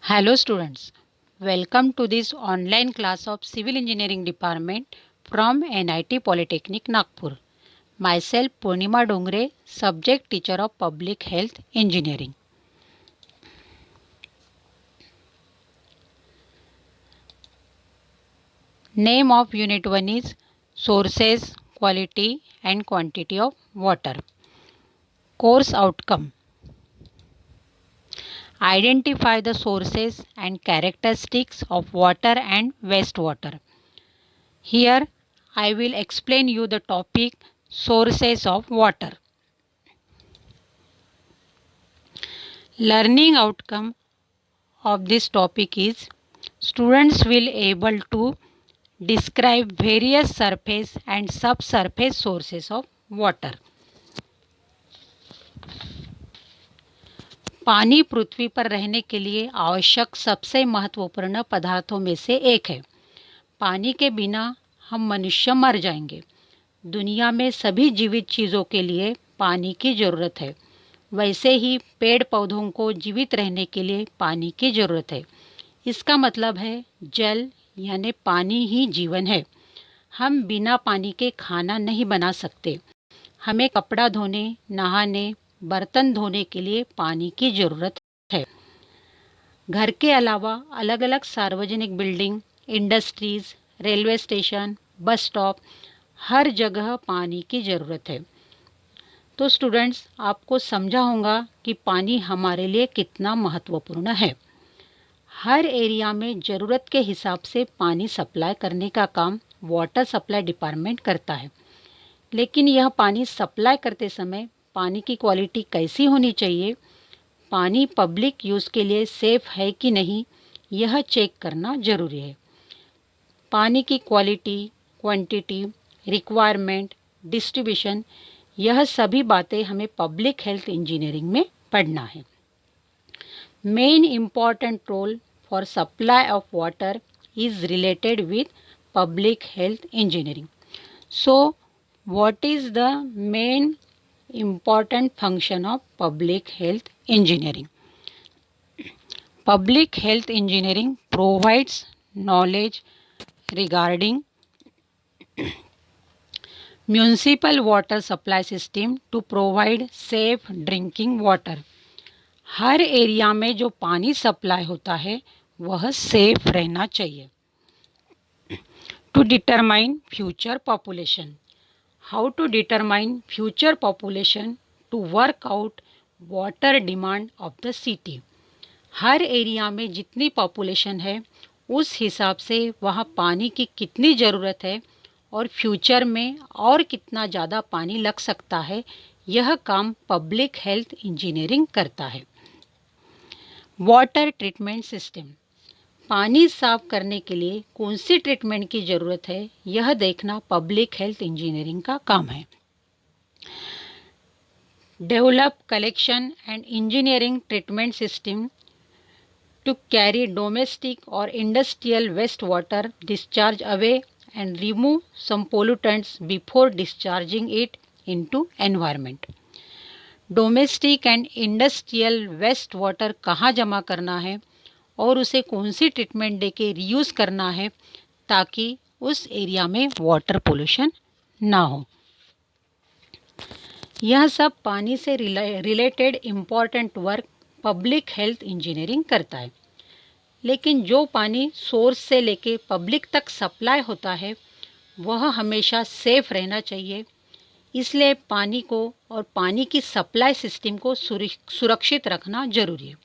Hello students, welcome to this online class of Civil Engineering Department from NIT Polytechnic Nagpur. Myself Purnima Dongre, subject teacher of Public Health Engineering. Name of Unit 1 is Sources, Quality and Quantity of Water. Course Outcome: Identify the sources and characteristics of water and wastewater. Here I will explain you the topic sources of water. Learning outcome of this topic is students will able to describe various surface and subsurface sources of water. पानी पृथ्वी पर रहने के लिए आवश्यक सबसे महत्वपूर्ण पदार्थों में से एक है। पानी के बिना हम मनुष्य मर जाएंगे। दुनिया में सभी जीवित चीज़ों के लिए पानी की ज़रूरत है। वैसे ही पेड़ पौधों को जीवित रहने के लिए पानी की ज़रूरत है। इसका मतलब है जल यानी पानी ही जीवन है। हम बिना पानी के खाना नहीं बना सकते। हमें कपड़ा धोने, नहाने, बर्तन धोने के लिए पानी की ज़रूरत है। घर के अलावा अलग अलग सार्वजनिक building, industries, railway station, bus stop, हर जगह पानी की ज़रूरत है। तो स्टूडेंट्स, आपको समझा होगा कि पानी हमारे लिए कितना महत्वपूर्ण है। हर एरिया में ज़रूरत के हिसाब से पानी सप्लाई करने का काम वाटर सप्लाई डिपार्टमेंट करता है। लेकिन यह पानी सप्लाई करते समय पानी की क्वालिटी कैसी होनी चाहिए, पानी पब्लिक यूज़ के लिए सेफ़ है कि नहीं, यह चेक करना ज़रूरी है। पानी की क्वालिटी, क्वांटिटी, रिक्वायरमेंट, डिस्ट्रीब्यूशन, यह सभी बातें हमें पब्लिक हेल्थ इंजीनियरिंग में पढ़ना है। Main important role for supply of water is related with public health engineering. So, what is the main important function of public health engineering? Public health engineering provides knowledge regarding municipal water supply system to provide safe drinking water. Her area में जो पानी supply होता है वह safe रहना चाहिए। To determine future population. How to determine future population to work out water demand of the city. Her area में जितनी पॉपुलेशन है उस हिसाब से वहाँ पानी की कितनी ज़रूरत है और फ्यूचर में और कितना ज़्यादा पानी लग सकता है, यह काम पब्लिक हेल्थ इंजीनियरिंग करता है। Water treatment system. पानी साफ करने के लिए कौन सी ट्रीटमेंट की ज़रूरत है, यह देखना पब्लिक हेल्थ इंजीनियरिंग का काम है। Develop collection and engineering treatment system to carry domestic और industrial waste water discharge away and remove some pollutants before discharging it into environment. Domestic and industrial waste water कहाँ जमा करना है और उसे कौन सी ट्रीटमेंट देके रीयूज़ करना है ताकि उस एरिया में वाटर पोल्यूशन ना हो। यह सब पानी से related important work public health engineering करता है। लेकिन जो पानी सोर्स से लेके पब्लिक तक सप्लाई होता है वह हमेशा सेफ रहना चाहिए। इसलिए पानी को और पानी की सप्लाई सिस्टम को सुरक्षित रखना जरूरी है।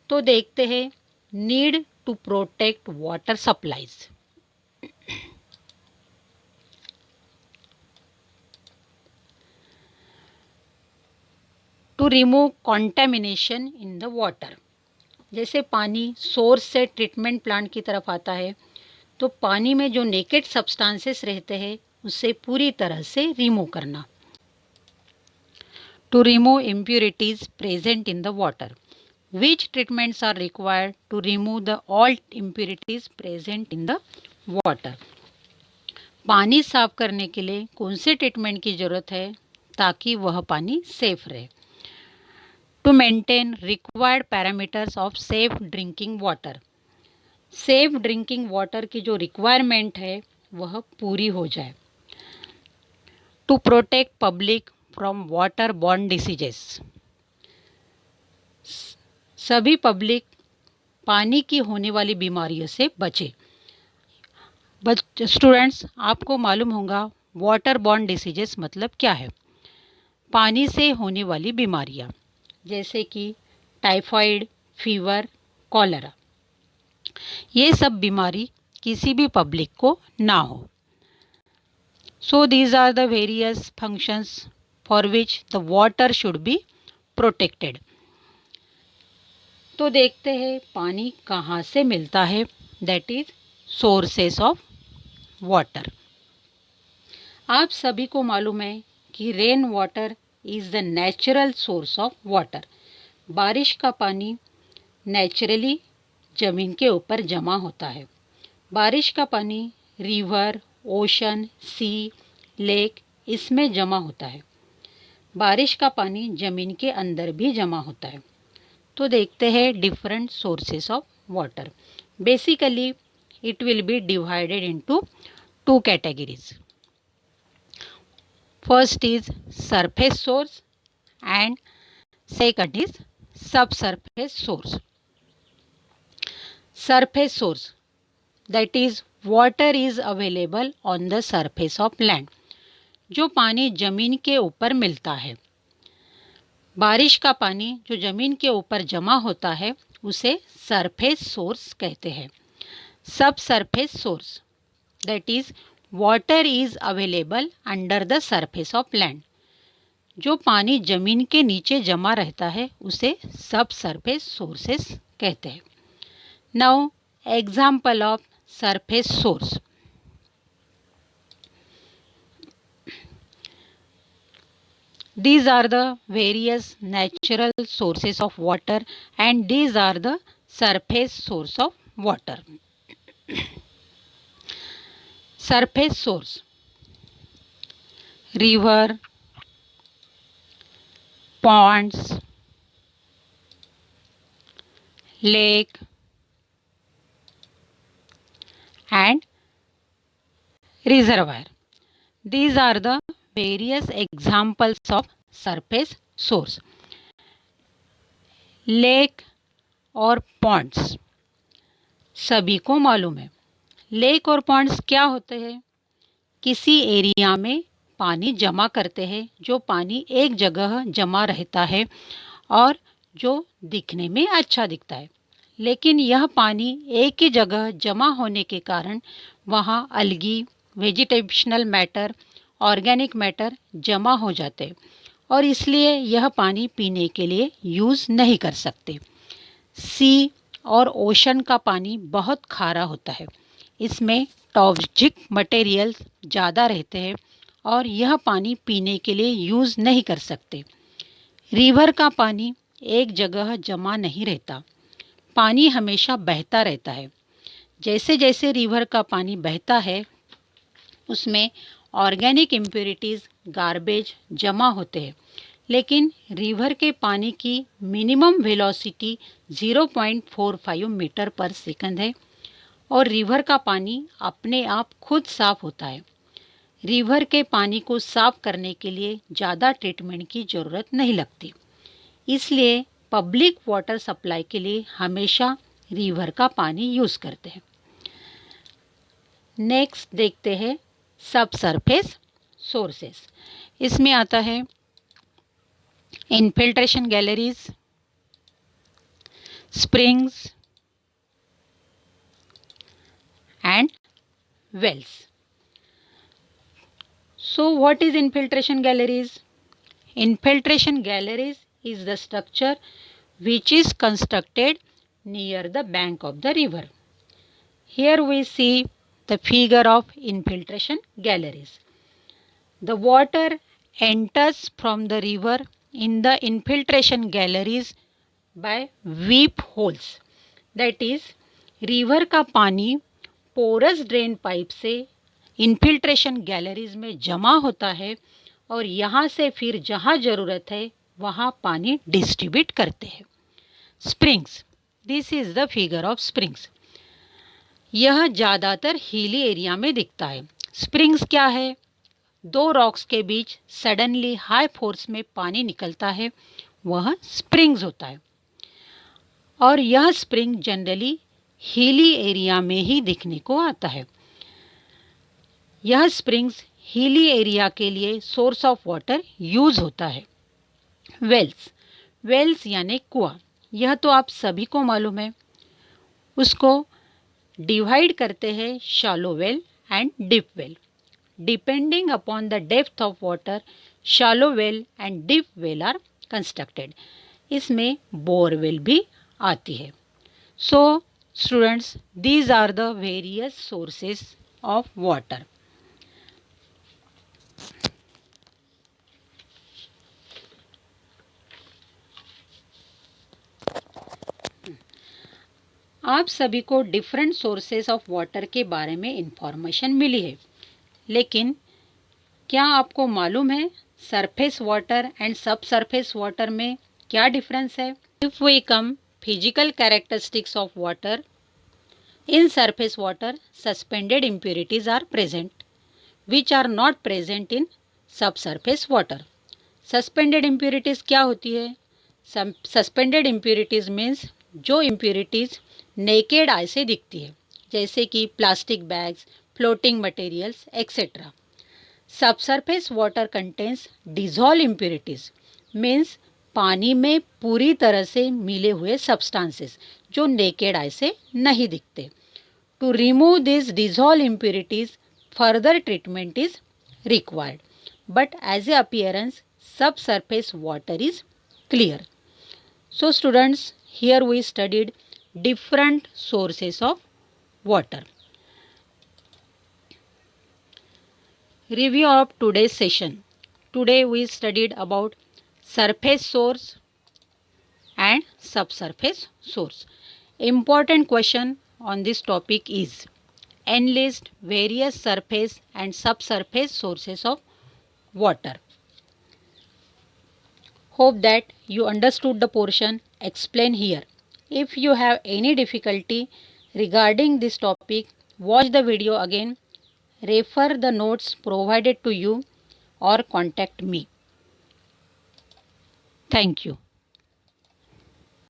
तो देखते हैं need to protect water supplies. To remove contamination in the water. जैसे पानी सोर्स से ट्रीटमेंट प्लांट की तरफ आता है तो पानी में जो नेकेड सब्सटेंसेस रहते हैं उसे पूरी तरह से रिमूव करना. To remove impurities present in the water. Which treatments are required to remove the all impurities present in the water? पानी साफ करने के लिए कौन से ट्रीटमेंट की ज़रूरत है ताकि वह पानी सेफ रहे. to maintain required parameters of safe drinking water. Safe drinking water की जो रिक्वायरमेंट है वह पूरी हो जाए. To protect public from water borne diseases. सभी पब्लिक पानी की होने वाली बीमारियों से बचे. स्टूडेंट्स, आपको मालूम होगा वाटर बॉर्न डिसीजेस मतलब क्या है. पानी से होने वाली बीमारियां जैसे कि टाइफाइड, फीवर, कॉलरा, ये सब बीमारी किसी भी पब्लिक को ना हो. So these are the various functions for which the water should be protected. तो देखते हैं पानी कहाँ से मिलता है. That is sources of water. आप सभी को मालूम है कि rain water is the natural source of water. बारिश का पानी नेचुरली ज़मीन के ऊपर जमा होता है. बारिश का पानी रिवर, ओशन, सी, लेक इसमें जमा होता है. बारिश का पानी ज़मीन के अंदर भी जमा होता है. तो देखते हैं different sources of water. Basically it will be divided into two categories. First is surface source and second is subsurface source. Surface source, that is water is available on the surface of land. जो पानी ज़मीन के ऊपर मिलता है. बारिश का पानी जो ज़मीन के ऊपर जमा होता है उसे सरफेस सोर्स कहते हैं. सब surface source, that is water is available under the surface of land. जो पानी ज़मीन के नीचे जमा रहता है उसे सब सरफेस सोर्सेस कहते हैं. Now example of surface source. These are the various natural sources of water and these are the surface source of water. Surface source, river, ponds, lake and reservoir. These are the various examples of surface source. Lake और Pond's सभी को मालूम है. Lake और Pond's क्या होते हैं? किसी एरिया में पानी जमा करते हैं. जो पानी एक जगह जमा रहता है और जो दिखने में अच्छा दिखता है, लेकिन यह पानी एक ही जगह जमा होने के कारण वहाँ अलगी, वेजिटेशनल मैटर, ऑर्गेनिक मैटर जमा हो जाते और इसलिए यह पानी पीने के लिए यूज़ नहीं कर सकते. सी और ओशन का पानी बहुत खारा होता है. इसमें टॉक्सिक मटेरियल ज़्यादा रहते हैं और यह पानी पीने के लिए यूज़ नहीं कर सकते. रिवर का पानी एक जगह जमा नहीं रहता. पानी हमेशा बहता रहता है. जैसे जैसे रिवर का पानी बहता है उसमें ऑर्गेनिक इम्प्योरिटीज़, गार्बेज जमा होते हैं. लेकिन रिवर के पानी की मिनिमम वेलोसिटी 0.45 मीटर पर सेकंड है और रिवर का पानी अपने आप खुद साफ होता है. रिवर के पानी को साफ करने के लिए ज़्यादा ट्रीटमेंट की ज़रूरत नहीं लगती. इसलिए पब्लिक वाटर सप्लाई के लिए हमेशा रिवर का पानी यूज़ करते हैं. नेक्स्ट देखते हैं सब सरफेस सोर्सेस. इसमें आता है infiltration galleries, springs and wells. So what is infiltration galleries? Infiltration galleries is the structure which is constructed near the bank of the river. Here we see the figure of infiltration galleries. The water enters from the river in the infiltration galleries by weep holes. That is, river का पानी porous drain pipe से infiltration galleries में जमा होता है और यहाँ से फिर जहाँ ज़रूरत है वहाँ पानी डिस्ट्रीब्यूट करते हैं। Springs, this is the figure of springs. यह ज़्यादातर हिली एरिया में दिखता है। स्प्रिंग्स क्या है? दो रॉक्स के बीच सडनली हाई फोर्स में पानी निकलता है, वह स्प्रिंग्स होता है। और यह स्प्रिंग जनरली हिली एरिया में ही दिखने को आता है। यह स्प्रिंग्स हिली एरिया के लिए सोर्स ऑफ वाटर यूज होता है। वेल्स, वेल्स यानी कुआं, यह तो आप सभी को मालूम है। उसको डिवाइड करते हैं shallow well and deep well. Depending upon the depth of water, shallow well and deep well are constructed. इसमें बोरवेल भी आती है। So students, these are the various sources of water. आप सभी को डिफरेंट सोर्सेस ऑफ वाटर के बारे में इंफॉर्मेशन मिली है, लेकिन क्या आपको मालूम है surface water and subsurface water में क्या डिफरेंस है? If we come physical characteristics of water, in surface water suspended impurities are present which are not present in subsurface water. Suspended impurities क्या होती है? Suspended impurities means जो impurities naked eye से दिखती है, जैसे कि plastic bags, floating materials etcetera. Subsurface water contains dissolve impurities means पानी में पूरी तरह से मिले हुए सब्सटेंसेस जो नेकेड आई से नहीं दिखते। To remove this dissolve impurities, further treatment is required, but as a appearance subsurface water is clear. So students, here we studied different sources of water. Review of today's session. Today we studied about surface source and subsurface source. Important question on this topic is enlist various surface and subsurface sources of water. Hope that you understood the portion explained here. If you have any difficulty regarding this topic, watch the video again, refer the notes provided to you, or contact me. Thank you.